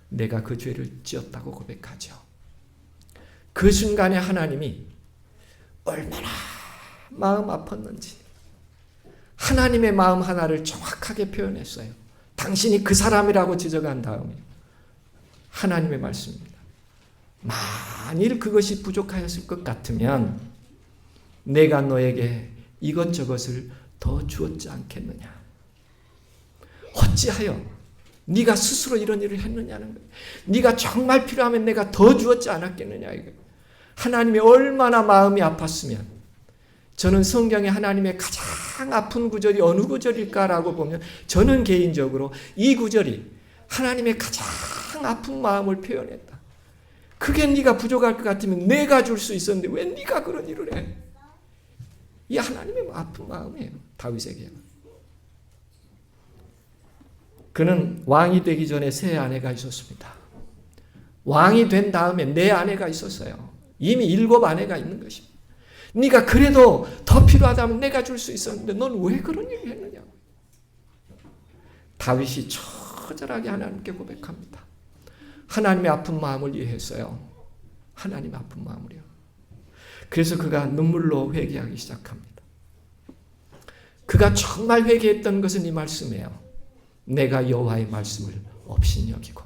내가 그 죄를 지었다고 고백하죠. 그 순간에 하나님이 얼마나 마음 아팠는지 하나님의 마음 하나를 정확하게 표현했어요. 당신이 그 사람이라고 지적한 다음에 하나님의 말씀입니다. 만일 그것이 부족하였을 것 같으면 내가 너에게 이것저것을 더 주었지 않겠느냐. 어찌하여 네가 스스로 이런 일을 했느냐는 거예요. 네가 정말 필요하면 내가 더 주었지 않았겠느냐. 이거예요. 하나님이 얼마나 마음이 아팠으면 저는 성경에 하나님의 가장 아픈 구절이 어느 구절일까라고 보면 저는 개인적으로 이 구절이 하나님의 가장 아픈 마음을 표현했다. 그게 네가 부족할 것 같으면 내가 줄 수 있었는데 왜 네가 그런 일을 해? 이 하나님의 아픈 마음이에요. 다윗에게. 그는 왕이 되기 전에 세 아내가 있었습니다. 왕이 된 다음에 네 아내가 있었어요. 이미 7 아내가 있는 것입니다. 네가 그래도 더 필요하다면 내가 줄 수 있었는데 넌 왜 그런 일을 했느냐? 다윗이 처절하게 하나님께 고백합니다. 하나님의 아픈 마음을 이해했어요. 하나님의 아픈 마음을요. 그래서 그가 눈물로 회개하기 시작합니다. 그가 정말 회개했던 것은 이 말씀이에요. 내가 여호와의 말씀을 업신여기고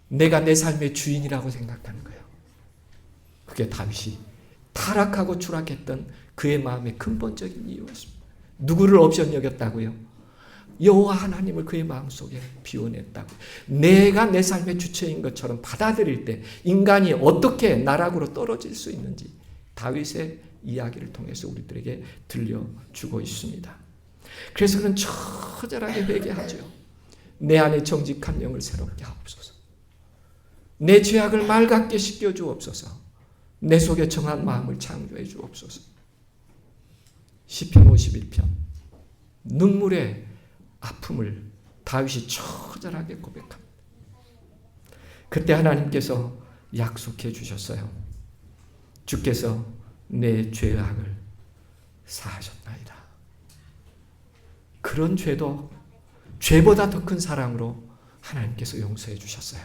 내가 내 삶의 주인이라고 생각하는 거예요. 그게 다윗이 타락하고 추락했던 그의 마음의 근본적인 이유였습니다. 누구를 업신여겼다고요? 여호와 하나님을 그의 마음속에 비워냈다고. 내가 내 삶의 주체인 것처럼 받아들일 때 인간이 어떻게 나락으로 떨어질 수 있는지 다윗의 이야기를 통해서 우리들에게 들려주고 있습니다. 그래서 그는 처절하게 회개하죠. 내 안에 정직한 영을 새롭게 하옵소서. 내 죄악을 맑게 씻겨 주옵소서. 내 속에 정한 마음을 창조해 주옵소서. 시편 51편 눈물의 아픔을 다윗이 처절하게 고백합니다. 그때 하나님께서 약속해 주셨어요. 주께서 내 죄악을 사하셨나이다. 그런 죄도 죄보다 더 큰 사랑으로 하나님께서 용서해 주셨어요.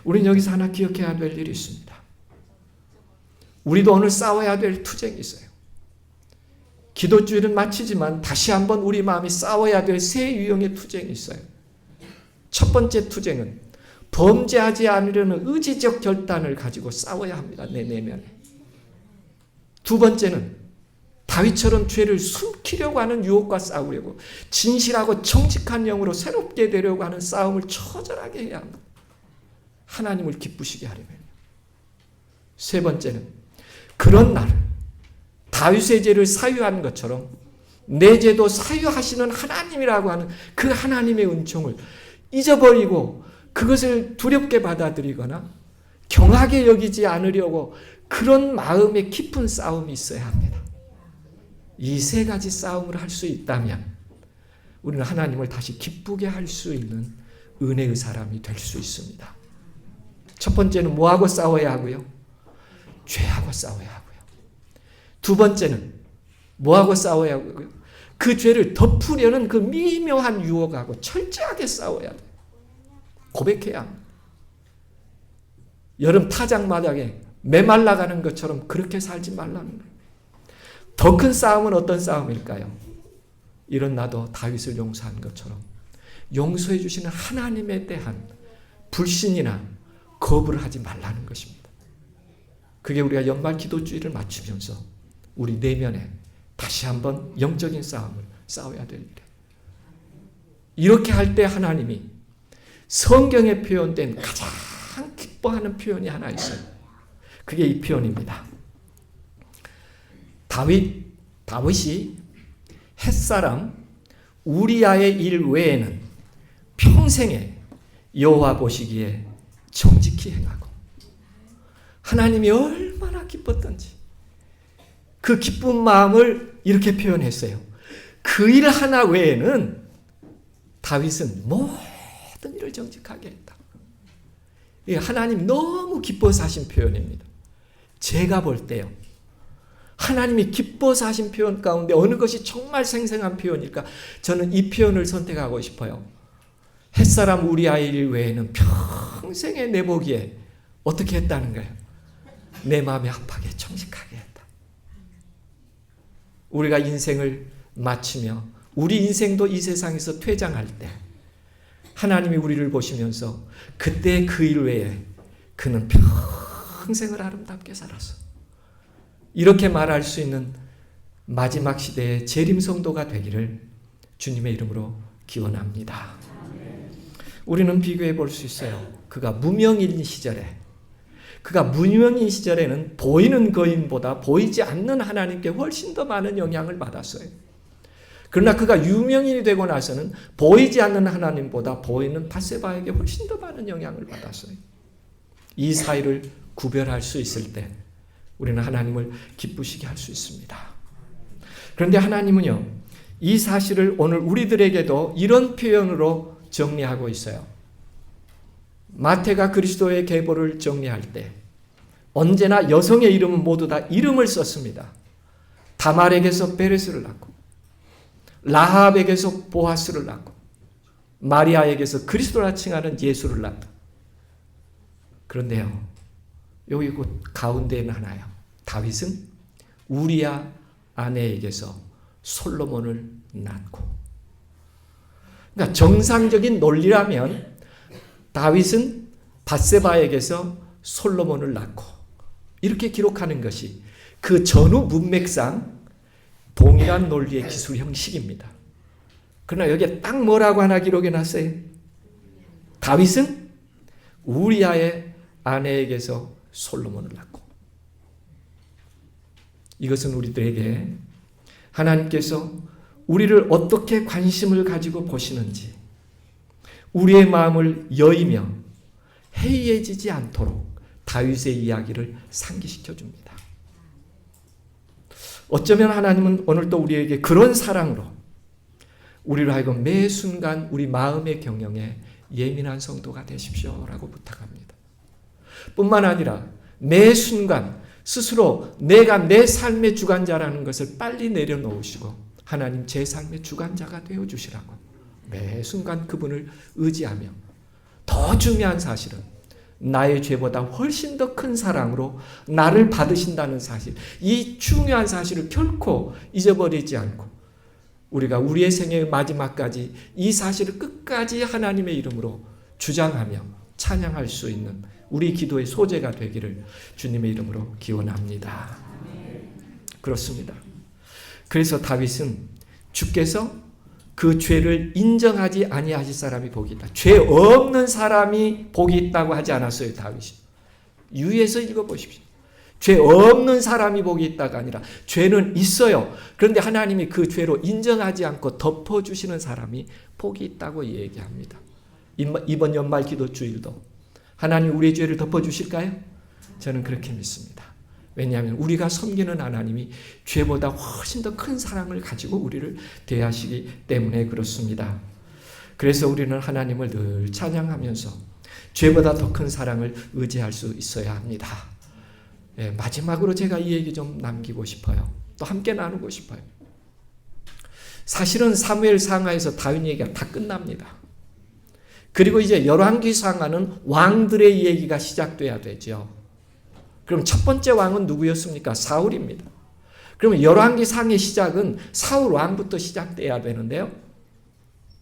우리는 여기서 하나 기억해야 될 일이 있습니다. 우리도 오늘 싸워야 될 투쟁이 있어요. 기도주일은 마치지만 다시 한번 우리 마음이 싸워야 될 새 유형의 투쟁이 있어요. 첫 번째 투쟁은 범죄하지 않으려는 의지적 결단을 가지고 싸워야 합니다. 내 내면에. 두 번째는 다윗처럼 죄를 숨기려고 하는 유혹과 싸우려고 진실하고 정직한 영으로 새롭게 되려고 하는 싸움을 처절하게 해야 합니다. 하나님을 기쁘시게 하려면. 세 번째는 그런 나를 다윗의 죄를 사유한 것처럼 내 죄도 사유하시는 하나님이라고 하는 그 하나님의 은총을 잊어버리고 그것을 두렵게 받아들이거나 경하게 여기지 않으려고 그런 마음의 깊은 싸움이 있어야 합니다. 이 세 가지 싸움을 할 수 있다면 우리는 하나님을 다시 기쁘게 할 수 있는 은혜의 사람이 될 수 있습니다. 첫 번째는 뭐하고 싸워야 하고요? 죄하고 싸워야 하고요. 두 번째는 뭐하고 싸워야 하고요? 그 죄를 덮으려는 그 미묘한 유혹하고 철저하게 싸워야 돼요. 고백해야 합니다. 여름 타작마당에 메말라가는 것처럼 그렇게 살지 말라는 거예요. 더 큰 싸움은 어떤 싸움일까요? 이런 나도 다윗을 용서한 것처럼 용서해 주시는 하나님에 대한 불신이나 거부를 하지 말라는 것입니다. 그게 우리가 연말 기도주의를 맞추면서 우리 내면에 다시 한번 영적인 싸움을 싸워야 될 일이에요. 이렇게 할 때 하나님이 성경에 표현된 가장 기뻐하는 표현이 하나 있어요. 그게 이 표현입니다. 다윗이 햇사람 우리아의 일 외에는 평생에 여호와 보시기에 정직히 행하고 하나님이 얼마나 기뻤던지 그 기쁜 마음을 이렇게 표현했어요. 그 일 하나 외에는 다윗은 모든 일을 정직하게 했다. 하나님 너무 기뻐서 하신 표현입니다. 제가 볼 때요. 하나님이 기뻐서 하신 표현 가운데 어느 것이 정말 생생한 표현일까? 저는 이 표현을 선택하고 싶어요. 햇사람 우리아의 일 외에는 평생에 내 보기에 어떻게 했다는 거예요? 내 마음에 합하게 정직하게 했다. 우리가 인생을 마치며 우리 인생도 이 세상에서 퇴장할 때 하나님이 우리를 보시면서 그때 그 일 외에 그는 평생을 아름답게 살았어. 이렇게 말할 수 있는 마지막 시대의 재림성도가 되기를 주님의 이름으로 기원합니다. 우리는 비교해 볼 수 있어요. 그가 무명인 시절에는 보이는 거인보다 보이지 않는 하나님께 훨씬 더 많은 영향을 받았어요. 그러나 그가 유명인이 되고 나서는 보이지 않는 하나님보다 보이는 밧세바에게 훨씬 더 많은 영향을 받았어요. 이 사이를 구별할 수 있을 때 우리는 하나님을 기쁘시게 할 수 있습니다. 그런데 하나님은요, 이 사실을 오늘 우리들에게도 이런 표현으로 정리하고 있어요. 마태가 그리스도의 계보를 정리할 때 언제나 여성의 이름은 모두 다 이름을 썼습니다. 다말에게서 베레스를 낳고 라합에게서 보아스를 낳고 마리아에게서 그리스도라 칭하는 예수를 낳다. 그런데요, 여기 곧 가운데는 하나요. 다윗은 우리아 아내에게서 솔로몬을 낳고. 그러니까 정상적인 논리라면 다윗은 밧세바에게서 솔로몬을 낳고 이렇게 기록하는 것이 그 전후 문맥상 동일한 논리의 기술 형식입니다. 그러나 여기에 딱 뭐라고 하나 기록해 놨어요. 다윗은 우리아의 아내에게서 솔로몬을 낳고. 이것은 우리들에게 하나님께서 우리를 어떻게 관심을 가지고 보시는지 우리의 마음을 여이며 해이해지지 않도록 다윗의 이야기를 상기시켜 줍니다. 어쩌면 하나님은 오늘도 우리에게 그런 사랑으로 우리를 하여금 매 순간 우리 마음의 경영에 예민한 성도가 되십시오라고 부탁합니다. 뿐만 아니라 매 순간 스스로 내가 내 삶의 주관자라는 것을 빨리 내려놓으시고 하나님 제 삶의 주관자가 되어주시라고 매 순간 그분을 의지하며 더 중요한 사실은 나의 죄보다 훨씬 더 큰 사랑으로 나를 받으신다는 사실, 이 중요한 사실을 결코 잊어버리지 않고 우리가 우리의 생애의 마지막까지 이 사실을 끝까지 하나님의 이름으로 주장하며 찬양할 수 있는 우리 기도의 소재가 되기를 주님의 이름으로 기원합니다. 그렇습니다. 그래서 다윗은 주께서 그 죄를 인정하지 아니하실 사람이 복이 있다. 죄 없는 사람이 복이 있다고 하지 않았어요, 다윗이. 유의해서 읽어보십시오. 죄 없는 사람이 복이 있다가 아니라 죄는 있어요. 그런데 하나님이 그 죄로 인정하지 않고 덮어주시는 사람이 복이 있다고 얘기합니다. 이번 연말 기도 주일도 하나님 우리의 죄를 덮어주실까요? 저는 그렇게 믿습니다. 왜냐하면 우리가 섬기는 하나님이 죄보다 훨씬 더 큰 사랑을 가지고 우리를 대하시기 때문에 그렇습니다. 그래서 우리는 하나님을 늘 찬양하면서 죄보다 더 큰 사랑을 의지할 수 있어야 합니다. 마지막으로 제가 이 얘기 좀 남기고 싶어요. 또 함께 나누고 싶어요. 사실은 사무엘 상하에서 다윗 얘기가 다 끝납니다. 그리고 이제 열왕기상하는 왕들의 얘기가 시작돼야 되죠. 그럼 첫 번째 왕은 누구였습니까? 사울입니다. 그러면 열왕기상의 시작은 사울 왕부터 시작돼야 되는데요.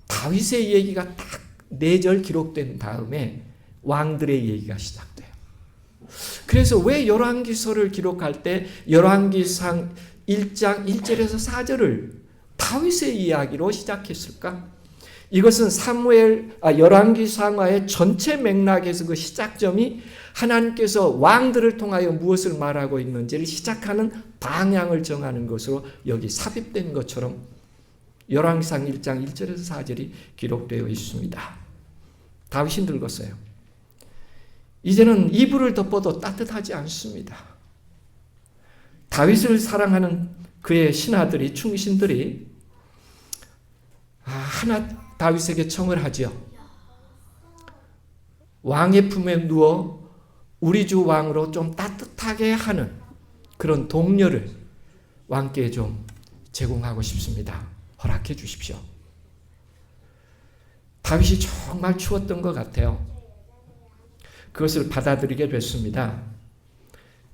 다윗의 얘기가 딱 4절 기록된 다음에 왕들의 얘기가 시작돼요. 그래서 왜 열왕기서를 기록할 때 열왕기상 1장 1절에서 4절을 다윗의 이야기로 시작했을까? 이것은 열왕기상하의 전체 맥락에서 그 시작점이 하나님께서 왕들을 통하여 무엇을 말하고 있는지를 시작하는 방향을 정하는 것으로 여기 삽입된 것처럼 열왕기상 1장 1절에서 4절이 기록되어 있습니다. 다윗이 늙었어요. 이제는 이불을 덮어도 따뜻하지 않습니다. 다윗을 사랑하는 그의 신하들이, 충신들이 다윗에게 청을 하지요. 왕의 품에 누워 우리 주 왕으로 좀 따뜻하게 하는 그런 동료를 왕께 좀 제공하고 싶습니다. 허락해 주십시오. 다윗이 정말 추웠던 것 같아요. 그것을 받아들이게 됐습니다.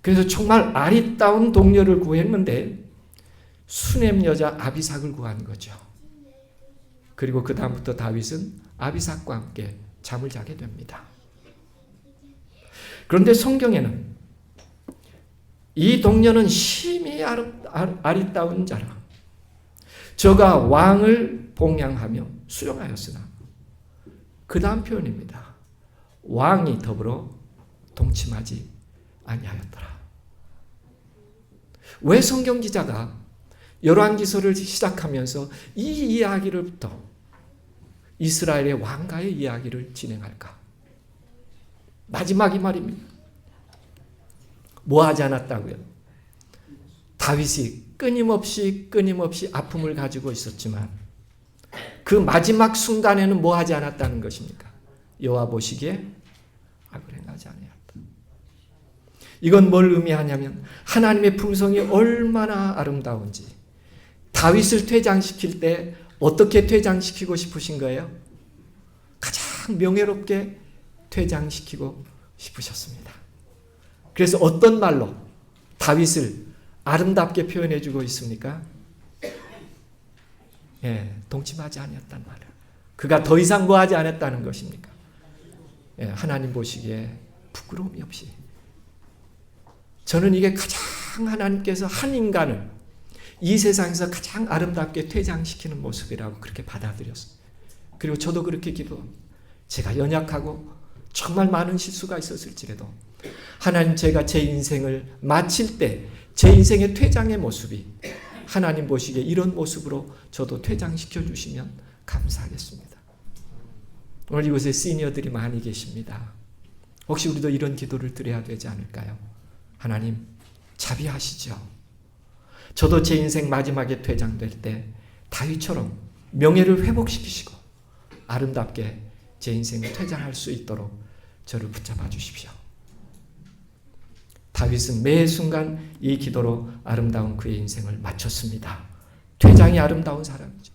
그래서 정말 아리따운 동료를 구했는데 수넴 여자 아비삭을 구한 거죠. 그리고 그 다음부터 다윗은 아비삭과 함께 잠을 자게 됩니다. 그런데 성경에는 이 동료는 심히 아리따운 자라 저가 왕을 봉양하며 수용하였으나 그 다음 표현입니다. 왕이 더불어 동침하지 아니하였더라. 왜 성경 기자가 열왕기서를 시작하면서 이 이야기를부터 이스라엘의 왕가의 이야기를 진행할까? 마지막 이 말입니다. 뭐 하지 않았다고요? 다윗이 끊임없이 아픔을 가지고 있었지만 그 마지막 순간에는 뭐 하지 않았다는 것입니까? 여호와 보시기에 악을 행하지 아니하였다. 이건 뭘 의미하냐면 하나님의 품성이 얼마나 아름다운지 다윗을 퇴장시킬 때 어떻게 퇴장시키고 싶으신 거예요? 가장 명예롭게 퇴장시키고 싶으셨습니다. 그래서 어떤 말로 다윗을 아름답게 표현해 주고 있습니까? 동침하지 아니었단 말이에요. 그가 더 이상 뭐 하지 않았다는 것입니까? 하나님 보시기에 부끄러움이 없이. 저는 이게 가장 하나님께서 한 인간을 이 세상에서 가장 아름답게 퇴장시키는 모습이라고 그렇게 받아들였어요. 그리고 저도 그렇게 기도합니다. 제가 연약하고 정말 많은 실수가 있었을지라도 하나님 제가 제 인생을 마칠 때 제 인생의 퇴장의 모습이 하나님 보시기에 이런 모습으로 저도 퇴장시켜 주시면 감사하겠습니다. 오늘 이곳에 시니어들이 많이 계십니다. 혹시 우리도 이런 기도를 드려야 되지 않을까요? 하나님 자비하시죠. 저도 제 인생 마지막에 퇴장될 때 다윗처럼 명예를 회복시키시고 아름답게 제 인생을 퇴장할 수 있도록 저를 붙잡아 주십시오. 다윗은 매 순간 이 기도로 아름다운 그의 인생을 마쳤습니다. 퇴장이 아름다운 사람이죠.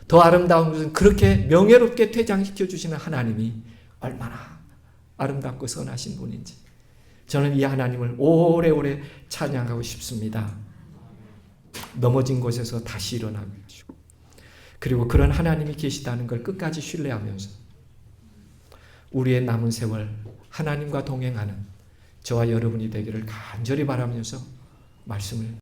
더 아름다운 것은 그렇게 명예롭게 퇴장시켜 주시는 하나님이 얼마나 아름답고 선하신 분인지 저는 이 하나님을 오래오래 찬양하고 싶습니다. 넘어진 곳에서 다시 일어나주시고 그리고 그런 하나님이 계시다는 걸 끝까지 신뢰하면서 우리의 남은 세월 하나님과 동행하는 저와 여러분이 되기를 간절히 바라면서 말씀을